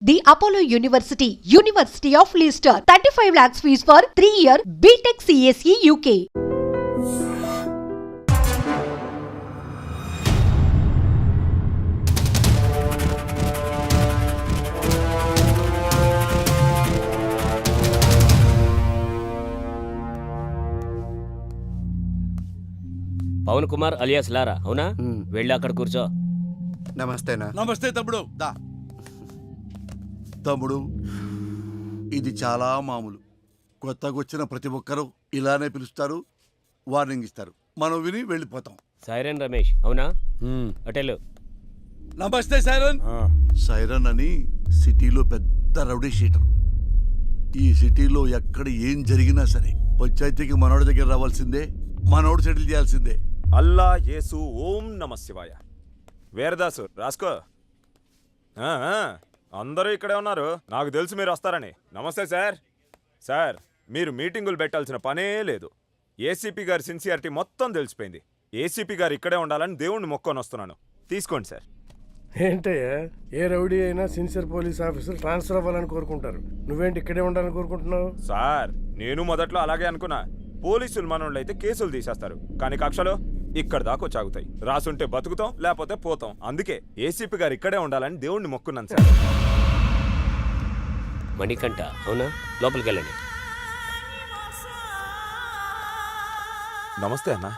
The Apollo University, University of Leicester. 35 lakhs fees for 3-year BTech CSE UK. Pavan Kumar alias Lara అవునా? వెళ్ళి అక్కడ కూర్చో. నమస్తేనా. నమస్తే తమ్ముడు. దా తమ్ముడు, ఇది చాలా మామూలు. కొత్తగా వచ్చిన ప్రతి ఒక్కరూ ఇలానే పిలుస్తారు, వార్నింగ్ ఇస్తారు, మనం విని వెళ్ళిపోతాం. సైరన్ రమేష్ అవునా? అటెలు. నమస్తే సైరన్. సైరన్ అని సిటీలో పెద్ద రౌడీ షీటర్. ఈ సిటీలో ఎక్కడ ఏం జరిగినా సరే పంచాయతీకి మనోడి దగ్గర రావాల్సిందే, మనోడు సెటిల్ చేయాల్సిందే. అల్లా యేసు ఓం నమ శివాయ. వీరదాసు రాసుకో. అందరూ ఇక్కడే ఉన్నారు, నాకు తెలుసు మీరు వస్తారని. నమస్తే సార్. సార్, మీరు మీటింగులు పెట్టాల్సిన పనే లేదు. ఏసీపీ గారి సిన్సియారిటీ మొత్తం తెలిసిపోయింది. ఏసీపీ గారు ఇక్కడే ఉండాలని దేవుణ్ణి మొక్కొని వస్తున్నాను. తీసుకోండి సార్. ఏంటయ్యా, ఏ రౌడీ అయినా సిన్సియర్ పోలీస్ ఆఫీసర్ ట్రాన్స్ఫర్ అవ్వాలని కోరుకుంటారు. నువ్వేంటి ఇక్కడే ఉండాలని కోరుకుంటున్నావు? సార్, నేను మొదట్లో అలాగే అనుకున్నా. పోలీసులు మనోళ్ళు అయితే కేసులు తీసేస్తారు, కానీ కక్షలు ఇక్కడ దాకా వచ్చాగుతాయి. రాసుంటే బతుకుతాం, లేకపోతే పోతాం. అందుకే ఏసీపీ గారు ఇక్కడే ఉండాలని దేవుణ్ణి మొక్కున్నాను సార్. మణికంఠ అవునా? లోపలికి వెళ్ళండి. నమస్తే అన్న.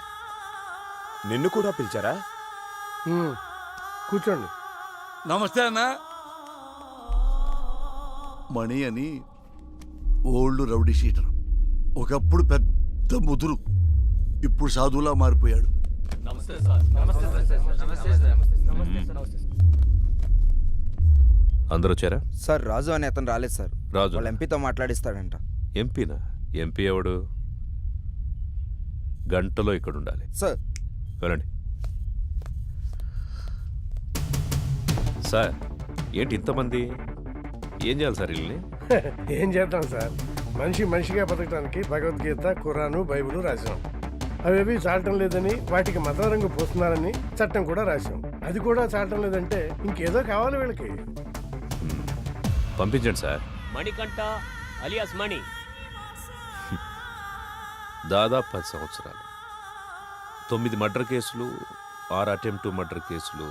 నిన్ను కూడా పిలిచారా? కూర్చోండి. నమస్తే అన్న. మణి అని ఓల్డ్ రౌడీ షీటర్. ఒకప్పుడు పెద్ద ముదురు, ఇప్పుడు సాధువులా మారిపోయాడు. అందరూ వచ్చారా? సార్, రాజు అని అతను రాలేదు సార్. రాజు వాళ్ళ ఎంపీతో మాట్లాడిస్తాడంట. ఎంపీనా? ఎంపీ ఎవడు? గంటలో ఇక్కడ ఉండాలి సార్. వెళ్ళండి సార్. ఏంటి ఇంతమంది? ఏం చేయాలి సార్ వీళ్ళని? ఏం చేద్దాం సార్, మనిషిగా బతకడానికి భగవద్గీత, ఖురాను, బైబిల్ రాశాం. అవేవి చాలటం లేదని వాటికి మత రంగు పోస్తున్నారని చట్టం కూడా రాశాం. అది కూడా చాలటం లేదంటే ఇంకేదో కావాలి వీళ్ళకి. పంపించండి సార్. మణికంఠ అలియాస్ మణి. దాదాపు 10 సంవత్సరాలు, 9 మర్డర్ కేసులు, 6 అటెంప్ట్ మర్డర్ కేసులు,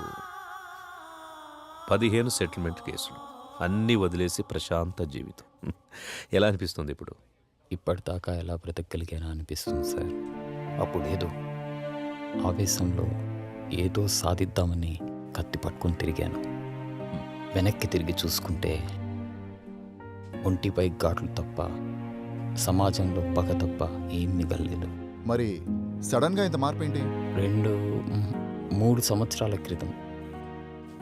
15 సెటిల్మెంట్ కేసులు, అన్నీ వదిలేసి ప్రశాంత జీవితం. ఎలా అనిపిస్తుంది ఇప్పుడు? ఇప్పటిదాకా ఎలా బ్రతకగలిగానా అనిపిస్తుంది సార్. అప్పుడేదో ఆవేశంలో ఏదో సాధిద్దామని కత్తి పట్టుకుని తిరిగాను. వెనక్కి తిరిగి చూసుకుంటే ఒంటిపై ఘాట్లు తప్ప, సమాజంలో పగ తప్ప ఏం మిగలలేదు. మరి సడన్గా ఇంత మార్పు ఏంటి? 3 సంవత్సరాల క్రితం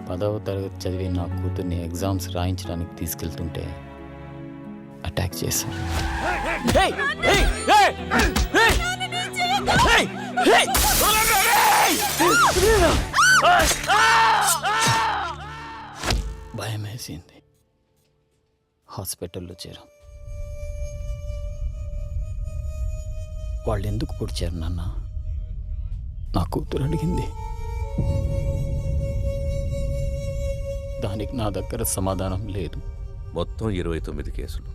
10వ తరగతి చదివి నా కూతుర్ని ఎగ్జామ్స్ రాయించడానికి తీసుకెళ్తుంటే అటాక్ చేశాను. భయం వేసింది. హాస్పిటల్లో చేరాం. వాళ్ళు ఎందుకు పొడిచారు నాన్న? నా కూతురు అడిగింది. దానికి నా దగ్గర సమాధానం లేదు. మొత్తం 29 కేసులు,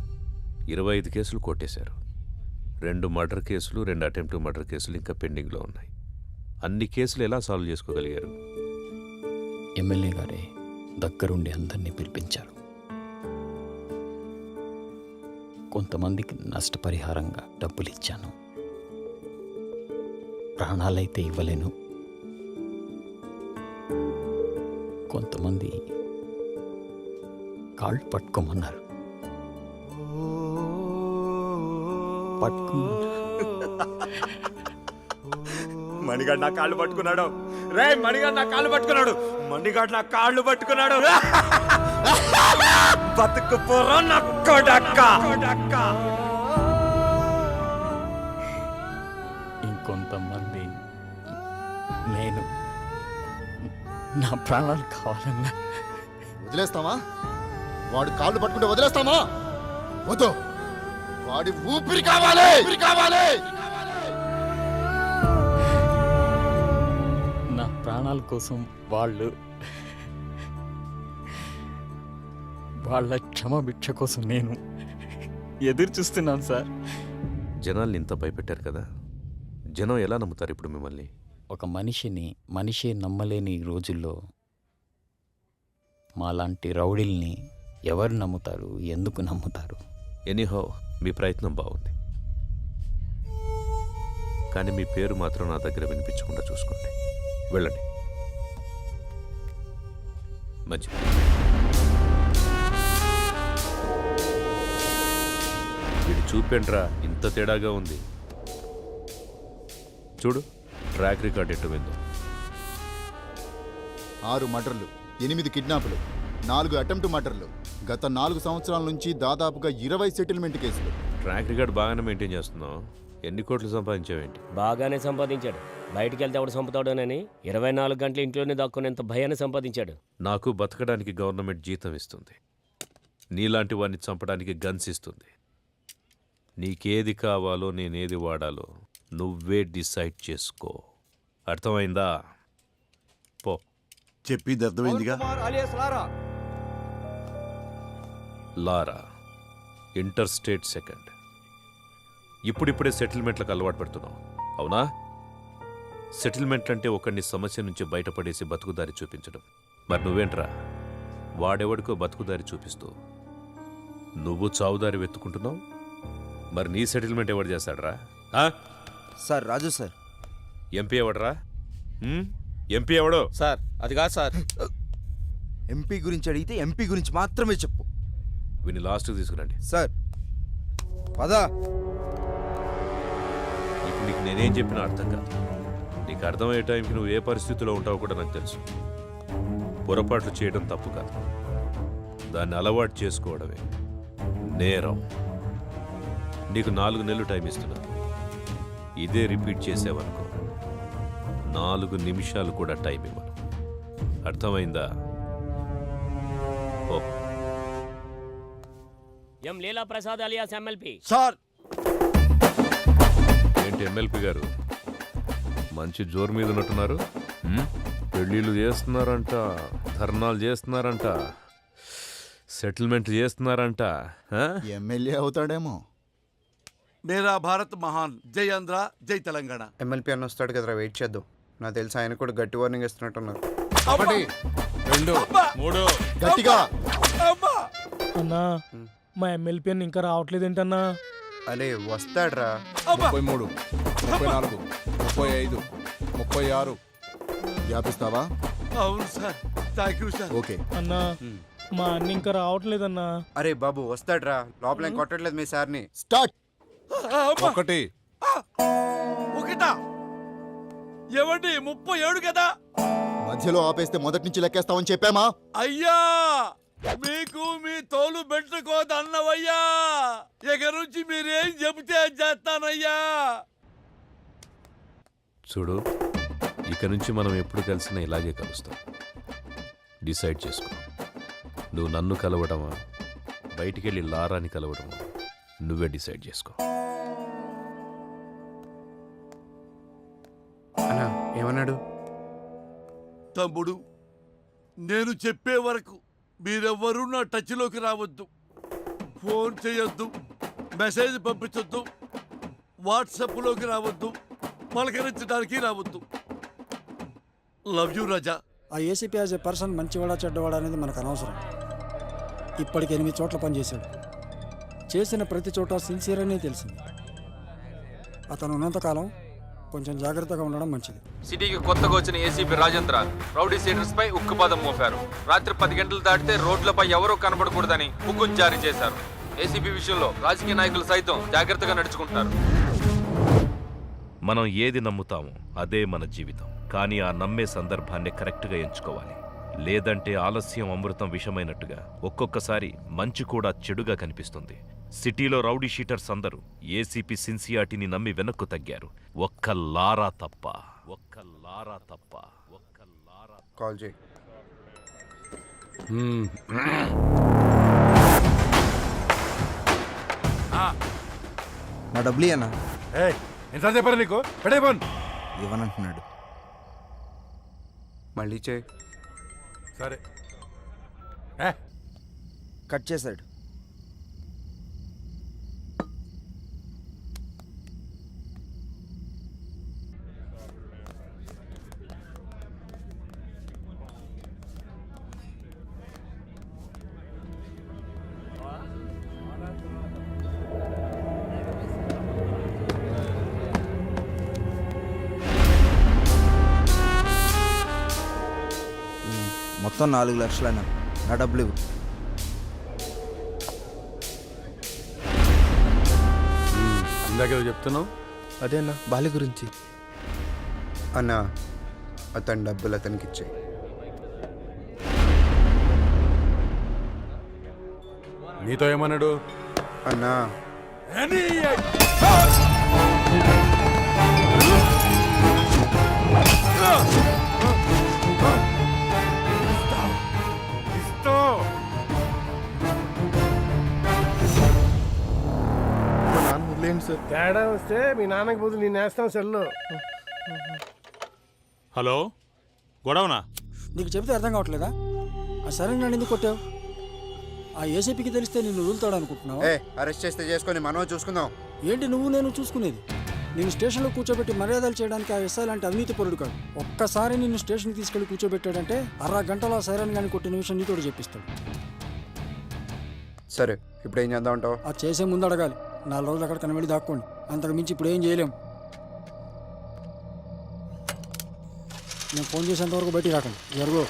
25 కేసులు కొట్టేశారు. 2 మర్డర్ కేసులు, 2 అటెంప్ట్ మర్డర్ కేసులు ఇంకా పెండింగ్లో ఉన్నాయి. అన్ని కేసులు ఎలా సాల్వ్ చేసుకోగలిగారు? ఎమ్మెల్యే గారే దగ్గరుండి అందరినీ పిలిపించారు. కొంతమందికి నష్టపరిహారంగా డబ్బులు ఇచ్చాను. ప్రాణాలైతే ఇవ్వలేను. కొంతమంది కాళ్ళు పట్టుకోమన్నారు. మణిగాడు నా కాళ్ళు పట్టుకున్నాడు. రే, మణిగాడు నా కాళ్ళు పట్టుకున్నాడు. మణిగాడు నా కాళ్ళు పట్టుకున్నాడు. బతుకు పోరా నా కొడక్క. ఇంకొంతమంది నేను నా ప్రాణాలు కావాలన్నా వదిలేస్తామా? వాడు కాళ్ళు పట్టుకుంటే వదిలేస్తామా? వద్దు, వాడి ఊపిరి కావాలి. ప్రాణాల కోసం వాళ్ళు వాళ్ళ క్షమభిక్ష కోసం నేను ఎదురు చూస్తున్నాను సార్. జనాల్ని ఇంత భయపెట్టారు కదా, జనం ఎలా నమ్ముతారు ఇప్పుడు మిమ్మల్ని? ఒక మనిషే నమ్మలేని ఈ రోజుల్లో మాలాంటి రౌడీల్ని ఎవరు నమ్ముతారు, ఎందుకు నమ్ముతారు? ఎనీహౌ మీ ప్రయత్నం బాగుంది, కానీ మీ పేరు మాత్రం నా దగ్గర వినిపించకుండా చూసుకోండి. వెళ్ళండి. మంచిది. వీడు చూపేంట్రా ఇంత తేడాగా ఉంది. చూడు ట్రాక్ రికార్డ్ ఎట్టు విందో. 6 మర్డర్లు, 8 కిడ్నాపులు, 4 అటెంప్ట్ మర్డర్లు, గత 4 సంవత్సరాల నుంచి దాదాపుగా 20 సెటిల్మెంట్ కేసులు. ట్రాక్ రికార్డ్ బాగానే మెయింటైన్ చేస్తున్నావు. ఎన్ని కోట్లు సంపాదించావేంటి? బాగానే సంపాదించాడు. బయటికి వెళ్తే ఎవడు చంపుతాడోనని 24 గంటలు ఇంట్లోనే దాక్కునేంత భయాన్ని సంపాదించాడు. నాకు బతకడానికి గవర్నమెంట్ జీతం ఇస్తుంది, నీలాంటి వాడిని చంపడానికి గన్స్ ఇస్తుంది. నీకేది కావాలో నేనేది వాడాలో నువ్వే డిసైడ్ చేసుకో. అర్థమైందా? పో. చెప్పింది అర్థమైందిగా. లారా ఇంటర్ స్టేట్ సెకండ్. ఇప్పుడిప్పుడే సెటిల్మెంట్లకు అలవాటు పడుతున్నావు, అవునా? సెటిల్మెంట్ అంటే ఒకడిని సమస్య నుంచి బయటపడేసి బతుకుదారి చూపించడం. మరి నువ్వేంట్రా, వాడెవడికో బతుకుదారి చూపిస్తూ నువ్వు చావుదారి వెతుకుంటున్నావు. మరి నీ సెటిల్మెంట్ ఎవడు చేస్తాడరా? సార్ రాజు సార్. ఎంపీ ఎవడరా? ఎంపీ ఎవడో? సార్ అది కాదు సార్. ఎంపీ గురించి అడిగితే ఎంపీ గురించి మాత్రమే చెప్పు. వీని లాస్ట్కి తీసుకురండి. సార్ పదా. ఇప్పుడు నీకు నేనేం చెప్పినా అర్థం కాదు. నీకు అర్థమయ్యే టైంకి నువ్వు ఏ పరిస్థితిలో ఉంటావో కూడా నాకు తెలుసు. పొరపాట్లు చేయడం తప్పు కాదు, దాన్ని అలవాటు చేసుకోవడమే నేరం. నీకు 4 నెలలు టైం ఇస్తున్నాను. ఇదే రిపీట్ చేసావనుకో 4 నిమిషాలు కూడా టైం ఇవ్వను. అర్థమైందా? ఓ. ఎం లీలా ప్రసాద్ అలియాస్ ఎమ్మెల్పీ. సార్ ఏంటి ఎమ్మెల్పీ గారు మంచి జోరు మీద ఉన్నట్టున్నారు? పెళ్ళిళ్ళు చేస్తున్నారంట, ధర్నాలు చేస్తున్నారంట, సెటిల్మెంట్ చేస్తున్నారంట. ఎమ్మెల్యే అవుతాడేమో. మేరా భారత్ మహాన్. జై ఆంధ్ర, జై తెలంగాణ. ఎమ్మెల్పీ అన్న వస్తాడు కదరా, వెయిట్ చేద్దాం. నాకు తెలిసి ఆయన కూడా గట్టి వార్నింగ్ ఇస్తున్నట్టున్నారు. 1, 2, 3. గట్టిగా. అన్నా మా ఎమ్మెల్పీ ఇంకా రావట్లేదేంటన్నా? అరే వస్తాడ్రా. 33, 34, 35, 36. వ్యాపిస్తావా? అవును sir, thank you sir. Okay. అన్నా మా అన్న ఇంకా రావట్లేదన్నా. అరే బాబు వస్తాడ్రా, లోపల ఏం కొట్టట్లేదు మీ సార్ని. స్టార్ట్. 1. ఒకటా? ఏమండి 37 కదా? మధ్యలో ఆపేస్తే మొదటి నుంచి లెక్కేస్తామని చెప్పామా? అయ్యా మీకు మీ తోలు పెట్టుకోదన్నవయ్యా. ఇక నుంచి మీరేం చెబితే అది చేస్తానయ్యా. చూడు, ఇక నుంచి మనం ఎప్పుడు కలిసినా ఇలాగే కలుస్తాం. డిసైడ్ చేసుకో. నువ్వు నన్ను కలవడమా, బయటికెళ్ళి లారాని కలవడమా, నువ్వే డిసైడ్ చేసుకో. అన్నా ఏమన్నాడు? తమ్ముడు, నేను చెప్పే వరకు మీరెవ్వరూ నా టచ్లోకి రావద్దు. ఫోన్ చేయొద్దు, మెసేజ్ పంపించొద్దు, వాట్సాప్లోకి రావద్దు, పలకరించడానికి రావద్దు. లవ్ యూ రాజా. ఆ ఏసీపీ యాజ్ ఎ పర్సన్ మంచివాడా చెడ్డవాడా అనేది మనకు అనవసరం. ఇప్పటికి 8 చోట్ల పనిచేశాడు. చేసిన ప్రతి చోట సిన్సియర్ అనే తెలిసింది. అతను ఉన్నంతకాలం కొంచెం జాగ్రత్తగా ఉండడం మంచిది. సిటీకి కొత్తగా వచ్చిన ఏసీపీ రాజేంద్ర రౌడీ సీడర్స్ పై ఉక్కుపాదం మోపారు. రాత్రి 10 గంటలు దాటితే రోడ్లపై ఎవరూ కనబడకూడదని హుకుం జారీ చేశారు. ఏసీపీ విషయంలో రాజకీయ నాయకులు సైతం జాగ్రత్తగా నడుచుకుంటారు. మనం ఏది నమ్ముతామో అదే మన జీవితం. కానీ ఆ నమ్మే సందర్భాన్ని కరెక్ట్గా ఎంచుకోవాలి. లేదంటే ఆలస్యం అమృతం విషమైనట్టుగా ఒక్కొక్కసారి మంచి కూడా చెడుగా కనిపిస్తుంది. సిటీలో రౌడీ షీటర్స్ అందరూ ఏసీపీ సిన్సియారిటీని నమ్మి వెనక్కు తగ్గారు. ఒక్క లారా తప్ప. కాల్ చేయి. నా డబ్బులు అన్నా ఎంత చెప్పారు నీకు? పెడేపోన్. ఇవ్వనంటున్నాడు. మళ్ళీ చేయి. సరే కట్ చేశాడు. మొత్తం 4 లక్షలైనా నా డబ్బులు ఇవ్వు. ఇందాకేదో చెప్తున్నావు. అదే అన్న బాలి గురించి. అన్న అతని డబ్బులు అతనికి ఇచ్చాయి. నీతో ఏమన్నాడు? అన్నా తేడా వస్తే మీ నాన్నకి బదులు నేను వేస్తాం సెల్లో. హలో, గొడవనా? నీకు చెబితే అర్థం కావట్లేదా? ఆ సరే నన్ను ఎందుకు కొట్టావు? ఆ ఏసీపీకి తెలిస్తే నిన్ను వదులుతాడు అనుకుంటున్నావు? అరెస్ట్ చేస్తే చేసుకొని మనం చూసుకుందాం. ఏంటి నువ్వు నేను చూసుకునేది? నేను స్టేషన్లో కూర్చోబెట్టి మర్యాదలు చేయడానికి ఆ ఎస్ఐ లాంటి అవినీతి పరుడు కాదు. ఒక్కసారి నిన్ను స్టేషన్కి తీసుకెళ్లి కూర్చోబెట్టాడంటే 6 గంటల ఆ సైరన్ కానీ కొట్టిన విషయం నీతోడు చెప్పిస్తాడు. సరే, ఇప్పుడు ఏం చేద్దాం అంటావు? అది చేసే ముందు అడగాలి. 4 రోజులు అక్కడ కనబడి దాక్కోండి. అంతకు మించి ఇప్పుడు ఏం చేయలేం. నేను ఫోన్ చేసేంత వరకు బయటికి రాకండి. జరుగు.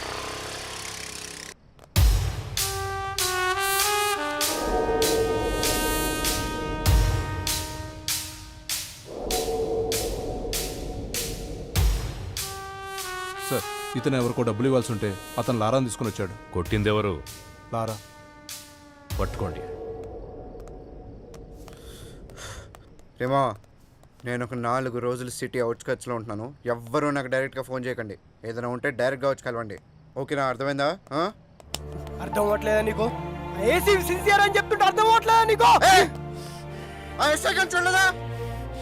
సార్, ఇతను ఎవరికో డబ్బులు ఇవ్వాల్సి ఉంటే అతను లారాని తీసుకుని వచ్చాడు. కొట్టిందెవరు? లారా. పట్టుకోండి. రేమో, నేను ఒక 4 రోజులు సిటీ అవుట్స్కట్స్లో ఉంటున్నాను. ఎవ్వరూ నాకు డైరెక్ట్గా ఫోన్ చేయకండి. ఏదైనా ఉంటే డైరెక్ట్గా వచ్చి కలవండి. ఓకేనా? అర్థమైందా? అర్థం అవ్వట్లేదా నీకు? ఏసీ సిన్సియర్ అని చెప్తుంటే అర్థం అవ్వట్లేదా నీకు? చూడలేదా?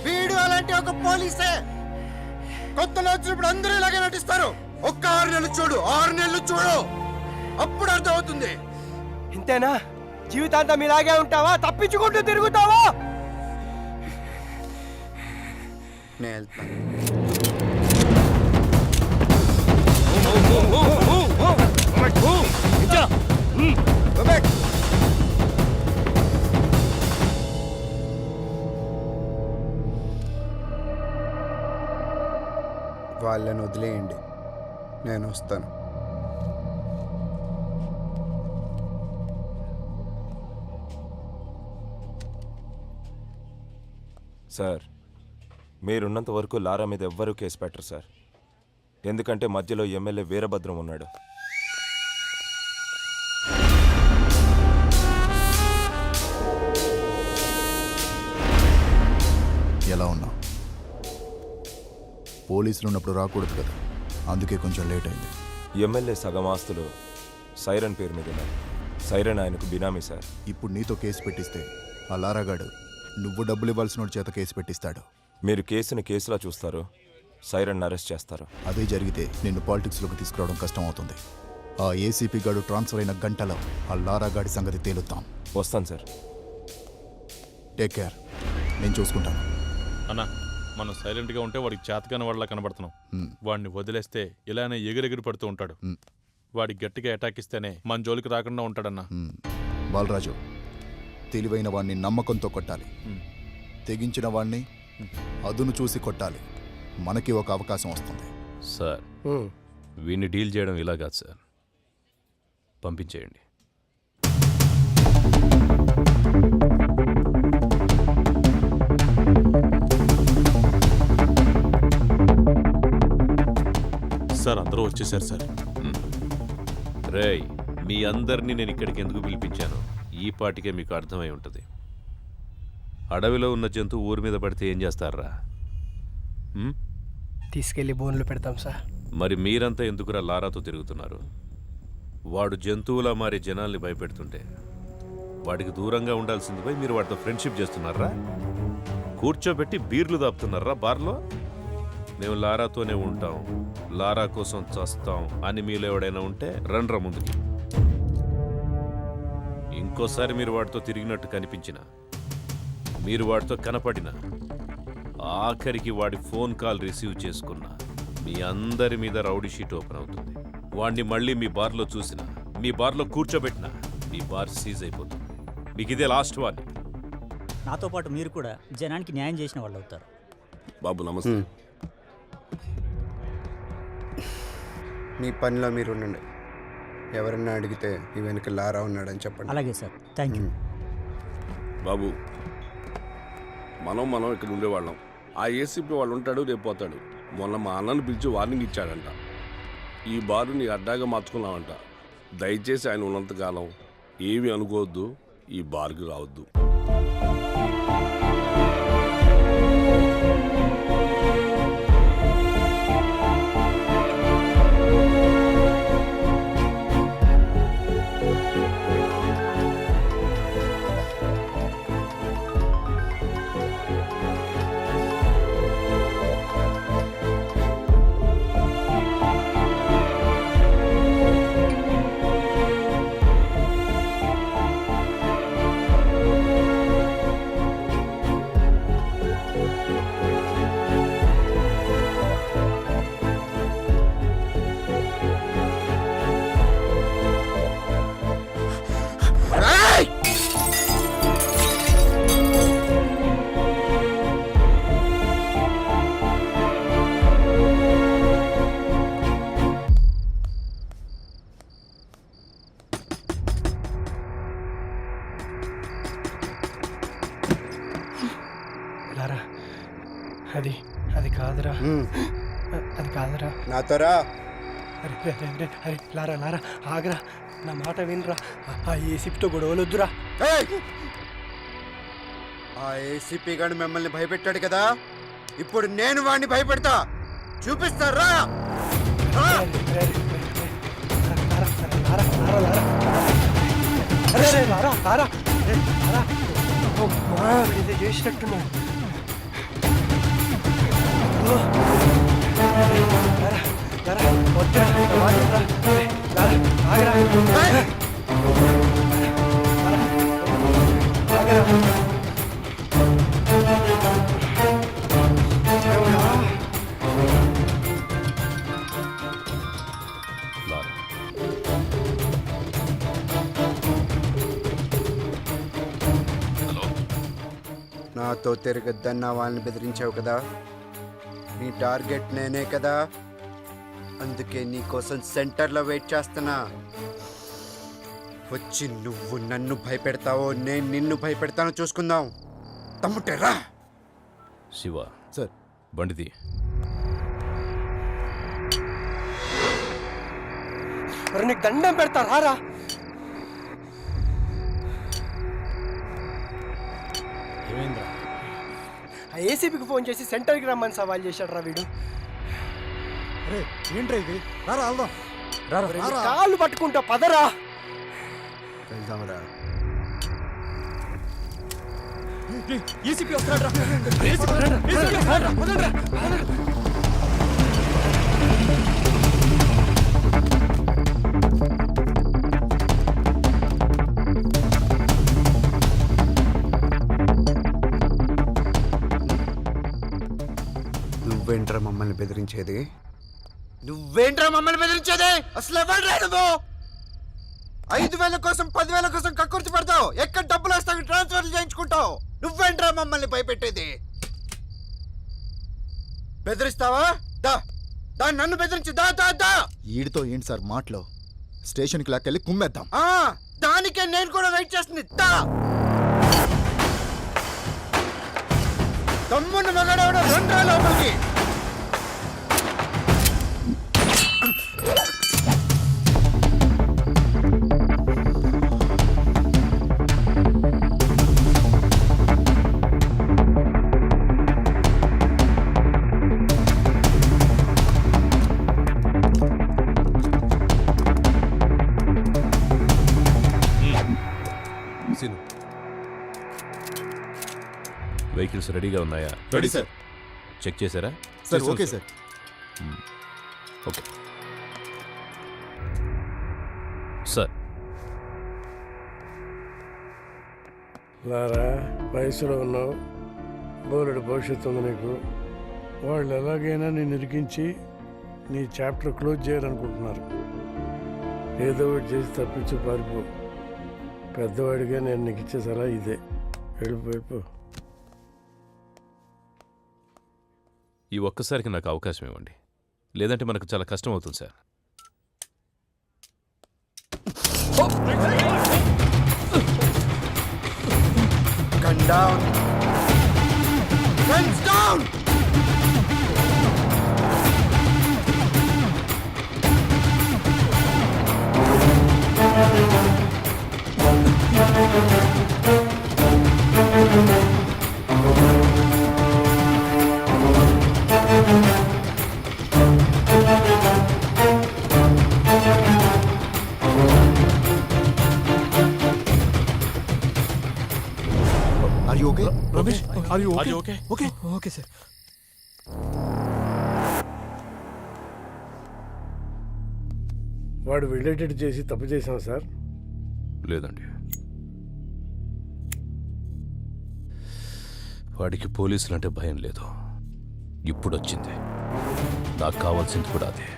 వీడు అలాంటి ఒక పోలీసే. కొత్తలో వచ్చినప్పుడు అందరూ ఇలాగే నటిస్తారు. ఒక్క 6 నెలలు చూడు, 6 నెలలు చూడు, అప్పుడు అర్థం అవుతుంది. ఇంతేనా? జీవితాంతం ఇలాగే ఉంటావా? తప్పించుకుంటూ తిరుగుతావా? నేను వెళ్తాను. వాళ్ళని వదిలేయండి, నేను వస్తాను. సార్, మీరున్నంత వరకు లారా మీద ఎవ్వరూ కేసు పెట్టరు సార్. ఎందుకంటే మధ్యలో ఎమ్మెల్యే వీరభద్రం ఉన్నాడు. ఎలా ఉన్నావు? పోలీసులు ఉన్నప్పుడు రాకూడదు కదా, అందుకే కొంచెం లేట్ అయింది. ఎమ్మెల్యే సగం ఆస్తులు సైరన్ పేరు మీద ఉన్నాయి. సైరన్ ఆయనకు బినామీ సార్. ఇప్పుడు నీతో కేసు పెట్టిస్తే ఆ లారాగాడు నువ్వు డబ్బులు ఇవ్వాల్సిన చేత కేసు పెట్టిస్తాడు. మీరు కేసుని కేసులా చూస్తారు, సైరన్ అరెస్ట్ చేస్తారు. అదే జరిగితే నిన్ను పాలిటిక్స్లోకి తీసుకురావడం కష్టం అవుతుంది. ఆ ఏసీపీ గాడు ట్రాన్స్ఫర్ అయిన గంటలో ఆ లారాగాడి సంగతి తేలుతాం. వస్తాను సార్. టేక్ కేర్, నేను చూసుకుంటాను. అన్నా, మనం సైలెంట్గా ఉంటే వాడికి చేతకాని వాళ్ళ కనబడుతున్నాం. వాడిని వదిలేస్తే ఇలానే ఎగిరెగిరి పడుతూ ఉంటాడు. వాడికి గట్టిగా అటాక్ ఇస్తేనే మన జోలికి రాకుండా ఉంటాడన్నా. బాలరాజు, తెలివైన వాడిని నమ్మకంతో కొట్టాలి, తెగించిన వాడిని అదును చూసి కొట్టాలి. మనకి ఒక అవకాశం వస్తుంది. సార్, వీడిని డీల్ చేయడం ఇలా కాదు సార్. పంపించేయండి. సార్, అందరూ వచ్చేసారు సార్. రేయ్, మీ అందరినీ నేను ఇక్కడికి ఎందుకు పిలిపించాను ఈ పాటికే మీకు అర్థమై ఉంటుంది. అడవిలో ఉన్న జంతువు ఊరి మీద పడితే ఏం చేస్తారా? తీసుకెళ్లి బోన్లు పెడతాం సార్. మరి మీరంతా ఎందుకురా లారాతో తిరుగుతున్నారు? వాడు జంతువులా మారి జనాల్ని భయపెడుతుంటే వాడికి దూరంగా ఉండాల్సింది పోయి మీరు వాడితో ఫ్రెండ్షిప్ చేస్తున్నారా? కూర్చోబెట్టి బీర్లు దాపుతున్నారా బార్లో? మేము లారాతోనే ఉంటాం, లారా కోసం చస్తాం అని మీలో ఎవడైనా ఉంటే రండ్రా ముందుకి. ఇంకోసారి మీరు వాడితో తిరిగినట్టు కనిపించిన, మీరు వాడితో కనపడిన, ఆఖరికి వాడి ఫోన్ కాల్ రిసీవ్ చేసుకున్న, మీ అందరి మీద రౌడీ షీట్ ఓపెన్ అవుతుంది. వాడిని మళ్ళీ మీ బార్లో చూసిన, మీ బార్లో కూర్చోబెట్టిన, మీ బార్ సీజ్ అయిపోతుంది. మీకు ఇదే లాస్ట్ వార్నింగ్. నాతో పాటు మీరు కూడా జనానికి న్యాయం చేసిన వాళ్ళు అవుతారు. బాబు నమస్తే. మీ పనిలో మీరు ఉండండి. ఎవరన్నా అడిగితే ఈ వెనక లారా ఉన్నాడని చెప్పండి. అలాగే సార్, థ్యాంక్ యూ. బాబు, మనం ఇక్కడ ఉండేవాళ్ళం. ఆ ఏసీపీ వాళ్ళు ఉంటాడు, రేపు పోతాడు. మొన్న మా అన్నను పిలిచి వార్నింగ్ ఇచ్చాడంట. ఈ బారు నీ అడ్డాగా మార్చుకున్నావంట. దయచేసి ఆయన ఉన్నంతకాలం ఏమి అనుకోవద్దు, ఈ బార్కి రావద్దు. లారా, అది కాదురా, అది కాదురా. నాతోరా. అరే అరే అరే అరే లారా లారా, ఆగరా, నా మాట వినరా. ఆ ఏసీపీతో గొడవలు వద్దురా. ఆ ఏసీపీ గారు మిమ్మల్ని భయపెట్టాడు కదా, ఇప్పుడు నేను వాడిని భయపెడతా. చూపిస్తారా? చేసినట్టున్నా. నాతో తిరగద్దన్న వాళ్ళని బెదిరించావు కదా, నీ టార్గెట్ నేనే కదా. అందుకే నీకోసం సెంటర్లో వెయిట్ చేస్తున్నా. వచ్చి నువ్వు నన్ను భయపెడతావో నేను నిన్ను భయపెడతానో చూసుకుందాం. తమ్ముటేరా. శివ సార్. బండిది. నీకు దండం పెడతా, రారా. ఆ ఏసీపీకి ఫోన్ చేసి సెంటర్కి రమ్మని సవాల్ చేశాడు రా వీడు. ఏంట్రా ఇది? రారా వెళ్దాం. కాళ్ళు పట్టుకుంటా, పదరా. వెళ్దాంరా. ఏసీపీ వస్తాడు. నువ్వేంట్రా మమ్మల్ని బెదిరించేది? నువ్వేంట్రా మమ్మల్ని బెదిరించేది? అసలు ఎవరు నువ్వు? 5,000 కోసం 10,000 కోసం కక్కుర్తి పడతావు. ఎక్కడ డబ్బులు వస్తావు ట్రాన్స్ఫర్లు చేయించుకుంటావు. నువ్వేంట్రా మమ్మల్ని భయపెట్టేది? బెదిరిస్తావా? దా నన్ను బెదిరించి దా దా దా. ఈడితో ఏంటి సార్ మాటలో? స్టేషన్కి లాక్కెళ్ళి కుమ్మేద్దాం. దానికే నేను కూడా వెయిట్ చేస్తుంది. దా. తమ్ముని మగాడెవడో రండ్రా లోపలికి. వెహికల్స్ రెడీగా ఉన్నాయా? Ready sir. చెక్ చేశారా? Sir okay sir. Okay sir. Lara వయసులో ఉన్నావు, బోలెడు భవిష్యత్తు ఉంది నీకు. వాళ్ళు ఎలాగైనా నేను ఇరికించి నీ చాప్టర్ క్లోజ్ చేయాలనుకుంటున్నారు. ఏదో ఒకటి చేసి తప్పించి పారిపో. పెద్దవాడిగా నేను నీకు ఇచ్చే సలహా ఇదే. వెళ్ళిపోయిపో. ఈ ఒక్కసారికి నాకు అవకాశం ఇవ్వండి, లేదంటే మనకు చాలా కష్టం అవుతుంది sir. Gun down. Guns down. Are you okay? Ramesh, are you Are you okay? Okay. Okay, sir. వాడు వెళ్ళేటట్టు చేసి తప్పు చేశాం సార్. లేదండి, వాడికి పోలీసులంటే భయం లేదు. ఇప్పుడు వచ్చింది. నాకు కావాల్సింది కూడా అదే.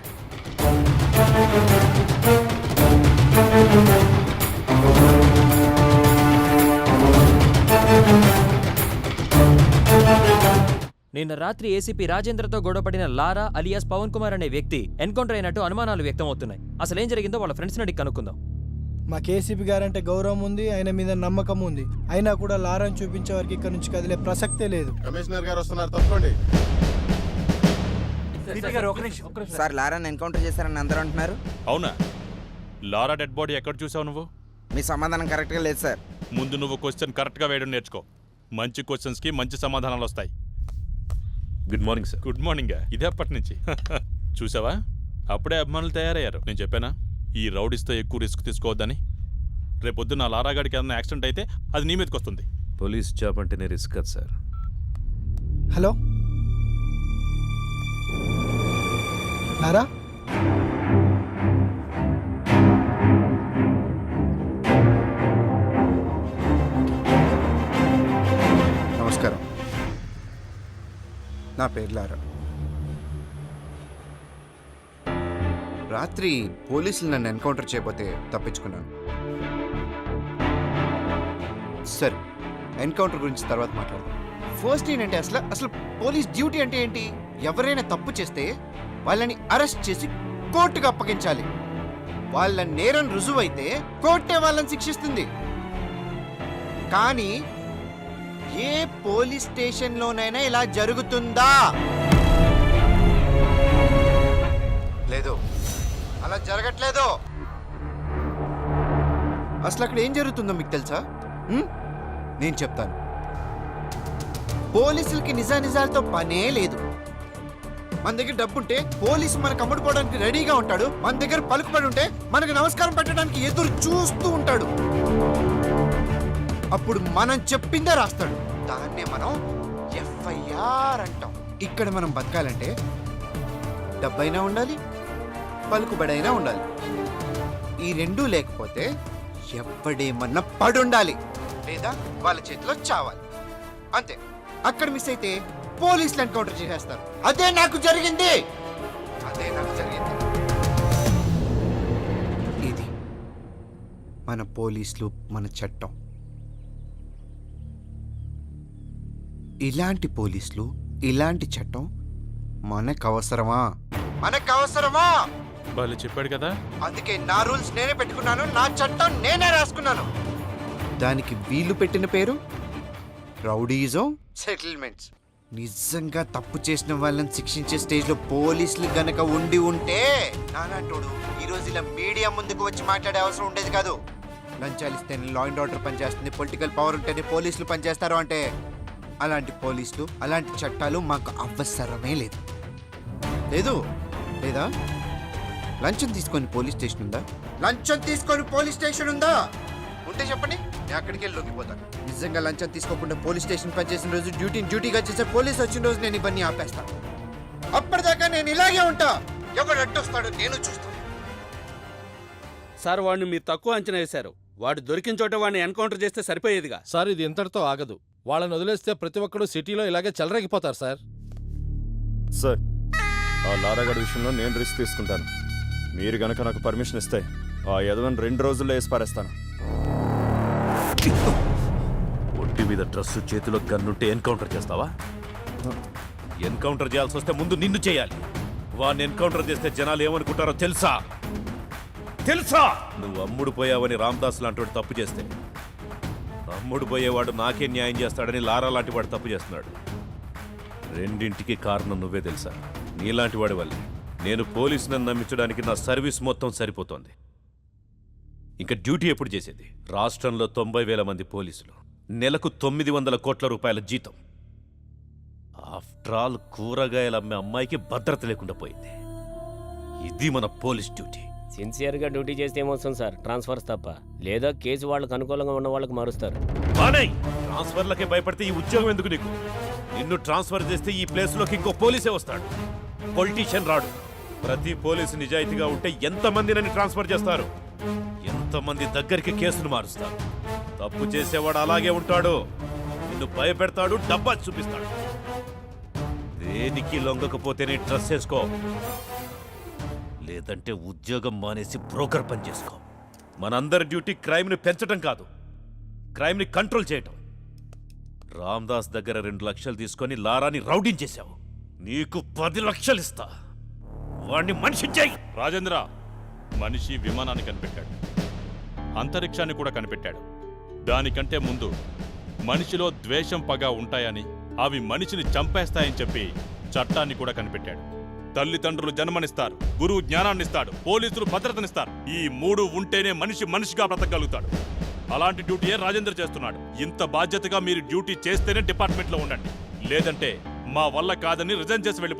నిన్న రాత్రి ఏసీపీ రాజేంద్రతో గొడవపడిన లారా అలియాస్ పవన్ కుమార్ అనే వ్యక్తి ఎన్కౌంటర్ అయినట్టు అనుమానాలు వ్యక్తమవుతున్నాయి. అసలేం జరిగిందో వాళ్ళ ఫ్రెండ్స్ని అడిగి కనుక్కుందాం. మా కేసీపీ గారంటే గౌరవం ఉంది, ఆయన మీద నమ్మకం ఉంది. అయినా కూడా లారాని చూపించే వారికి ఇక్కడ నుంచి కదిలే ప్రసక్తే లేదు. కమిషనర్ గారు వస్తున్నారు, తప్పండి. సార్ లారాని ఎన్కౌంటర్ చేశారని అందరూ అంటున్నారు. అవునా? లారా డెడ్ బాడీ ఎక్కడ చూసావు నువ్వు? మీ సమాధానం కరెక్ట్గా లేదు సార్. ముందు నువ్వు క్వశ్చన్ కరెక్ట్గా వేయడం నేర్చుకో. మంచి క్వశ్చన్స్కి మంచి సమాధానాలు వస్తాయి. Good morning sir. Good morning. ఇదే అప్పటి నుంచి చూసావా, అప్పుడే అభిమానులు తయారయ్యారు. నేను చెప్పానా ఈ రౌడీస్తో ఎక్కువ రిస్క్ తీసుకోవద్దని? రేపొద్దున లారాగాడికి ఏదైనా యాక్సిడెంట్ అయితే అది నీ మీదకి వస్తుంది. పోలీస్ జాబ్ అంటేనే రిస్క్ కదా సార్. హలో లారా, నమస్కారం. నా పేరు లారా. రాత్రి పోలీసులు నన్ను ఎన్కౌంటర్ చేయబోతే తప్పించుకున్నాను. సరే, ఎన్కౌంటర్ గురించి తర్వాత మాట్లాడదాం. ఫస్ట్ ఏంటంటే అసలు పోలీస్ డ్యూటీ అంటే ఏంటి? ఎవరైనా తప్పు చేస్తే వాళ్ళని అరెస్ట్ చేసి కోర్టుకు అప్పగించాలి. వాళ్ళ నేరం రుజువైతే కోర్టే వాళ్ళని శిక్షిస్తుంది. కానీ ఏ పోలీస్ స్టేషన్లోనైనా ఇలా జరుగుతుందా? లేదు, అలా జరగట్లేదు. అసలు అక్కడ ఏం జరుగుతుందో మీకు తెలుసా? నేను చెప్తాను. పోలీసులకి నిజానిజాలతో పనే లేదు. మన దగ్గర డబ్బుంటే పోలీసు మనకు అమ్ముడుకోవడానికి రెడీగా ఉంటాడు. మన దగ్గర పలుకుబడి ఉంటే మనకు నమస్కారం పెట్టడానికి ఎదురు చూస్తూ ఉంటాడు. అప్పుడు మనం చెప్పిందే రాస్తాడు. దాన్నే మనం ఎఫ్ఐఆర్ అంటాం. ఇక్కడ మనం బతకాలంటే డబ్బైనా ఉండాలి, పలుకుబడైనా ఉండాలి. ఈ రెండూ లేకపోతే ఎవడేమన్నా పడుండాలి, లేదా వాళ్ళ చేతిలో చావాలి. అంతే. అక్కడ మిస్ అయితే పోలీసులు ఎన్కౌంటర్ చేసేస్తారు. అదే నాకు జరిగింది. ఇది మన పోలీసులు, మన చట్టం. ఇలాంటి పోలీసులు, ఇలాంటి చట్టం మనకు అవసరమా? వాళ్ళు చెప్పాడు కదా, అందుకే నా రూల్స్ నేనే పెట్టుకున్నాను, నా చట్టం నేనే రాసుకున్నాను. దానికి వీళ్ళు పెట్టిన పేరు రౌడీజం సెటిల్మెంట్స్. నిజంగా తప్పు చేసిన వాళ్ళని శిక్షించే స్టేజ్లో పోలీసులు గనక ఉండి ఉంటే నానంటోడు ఈరోజు ఇలా మీడియా ముందుకు వచ్చి మాట్లాడే అవసరం ఉండేది కాదు. లంచాలు ఇస్తేనే లా అండ్ ఆర్డర్ పనిచేస్తుంది, పొలిటికల్ పవర్ ఉంటేనే పోలీసులు పనిచేస్తారు అంటే అలాంటి పోలీసులు, అలాంటి చట్టాలు మాకు అవసరమే లేదు. లేదా? లంచం తీసుకొని పోలీస్ స్టేషన్ ఉందా? ఉంటే చెప్పండి, నేను అక్కడికి వెళ్ళి లొంగిపోతాను. నిజంగా లంచం తీసుకోకుండా పోలీస్ స్టేషన్ పనిచేసిన రోజు డ్యూటీగా చేసే పోలీస్ వచ్చిన రోజు నేను ఇవన్నీ ఆపేస్తాను. అప్పటిదాకా నేను ఇలాగే ఉంటా. ఎవడు అడ్డొస్తాడో నేను చూస్తాను. సార్ వాడిని మీరు తక్కువ అంచనా వేశారు. వాడు దొరికిన చోట వాడిని ఎన్కౌంటర్ చేస్తే సరిపోయేదిగా. సార్ ఇది ఇంతటితో ఆగదు. వాళ్ళని వదిలేస్తే ప్రతి ఒక్కడు సిటీలో ఇలాగే చెలరేగిపోతారు సార్. సార్, ఆ లారాగడ్ విషయంలో నేను రిస్క్ తీసుకుంటాను. మీరు గనక నాకు పర్మిషన్ ఇస్తే ఆ యదవన్ 2 రోజుల్లో వేసి పారేస్తాను. ఒంటి మీద డ్రెస్సు చేతిలో గన్నుంటే ఎన్కౌంటర్ చేస్తావా? ఎన్కౌంటర్ చేయాల్సి వస్తే ముందు నిన్ను చేయాలి. వాడిని ఎన్కౌంటర్ చేస్తే జనాలు ఏమనుకుంటారో తెలుసా? నువ్వు అమ్ముడు పోయావని రామ్దాస్ లాంటి తప్పు చేస్తే అమ్ముడు పోయేవాడు నాకే న్యాయం చేస్తాడని లారా లాంటి వాడు తప్పు చేస్తున్నాడు. రెండింటికి కారణం నువ్వే తెలుసా? నీలాంటి వాడి వల్లే నేను పోలీసుని నమ్మించడానికి నా సర్వీస్ మొత్తం సరిపోతోంది. ఇంకా డ్యూటీ ఎప్పుడు చేసేది? రాష్ట్రంలో 90,000 మంది పోలీసులు, నెలకు 900 కోట్ల రూపాయల జీతం. ఆఫ్టర్ ఆల్ కూరగాయలు అమ్మే అమ్మాయికి భద్రత లేకుండా పోయింది. ఇది మన పోలీస్ డ్యూటీ. సిన్సియర్గా డ్యూటీ చేస్తే ఏమొస్తుంది సార్? ట్రాన్స్ఫర్స్ తప్ప. లేదా కేసు వాళ్ళకి అనుకూలంగా ఉన్న వాళ్ళకి మారుస్తారు. ట్రాన్స్ఫర్లకే భయపడితే ఈ ఉద్యోగం ఎందుకు నీకు? నిన్ను ట్రాన్స్ఫర్ చేస్తే ఈ ప్లేస్లోకి ఇంకో పోలీసే వస్తాడు, పొలిటీషియన్ రాడు. ప్రతి పోలీసు నిజాయితీగా ఉంటే ఎంతమంది నన్ను ట్రాన్స్ఫర్ చేస్తారు? ఎంతమంది దగ్గరికి కేసును మారుస్తారు? తప్పు చేసేవాడు అలాగే ఉంటాడు. నిన్ను భయపెడతాడు, డబ్బా చూపిస్తాడు. దేనికి లొంగకపోతేనే డ్రెస్ వేసుకో, లేదంటే ఉద్యోగం మానేసి బ్రోకర్ పని చేసుకో. మనందరి డ్యూటీ క్రైమ్ని పెంచడం కాదు, క్రైమ్ని కంట్రోల్ చేయటం. రామ్దాస్ దగ్గర 2 లక్షలు తీసుకొని లారాని రౌడించేశావు. నీకు 10 లక్షలు ఇస్తా. వాడిని మనిషి చెయ్యి. రాజేంద్ర, మనిషి విమానాన్ని కనిపెట్టాడు, అంతరిక్షాన్ని కూడా కనిపెట్టాడు. దానికంటే ముందు మనిషిలో ద్వేషం, పగ ఉంటాయని, అవి మనిషిని చంపేస్తాయని చెప్పి చట్టాన్ని కూడా కనిపెట్టాడు. తల్లిదండ్రులు జన్మనిస్తారు, గురువు జ్ఞానాన్నిస్తాడు, పోలీసులు భద్రతనిస్తారు. ఈ 3 ఉంటేనే మనిషి మనిషిగా బ్రతకగలుగుతాడు. అలాంటి డ్యూటీయే రాజేంద్ర చేస్తున్నాడు. ఇంత బాధ్యతగా మీరు డ్యూటీ చేస్తేనే డిపార్ట్మెంట్లో ఉండండి, లేదంటే మా వల్ల కాదని రిజైన్ చేసి వెళ్ళిపోండి.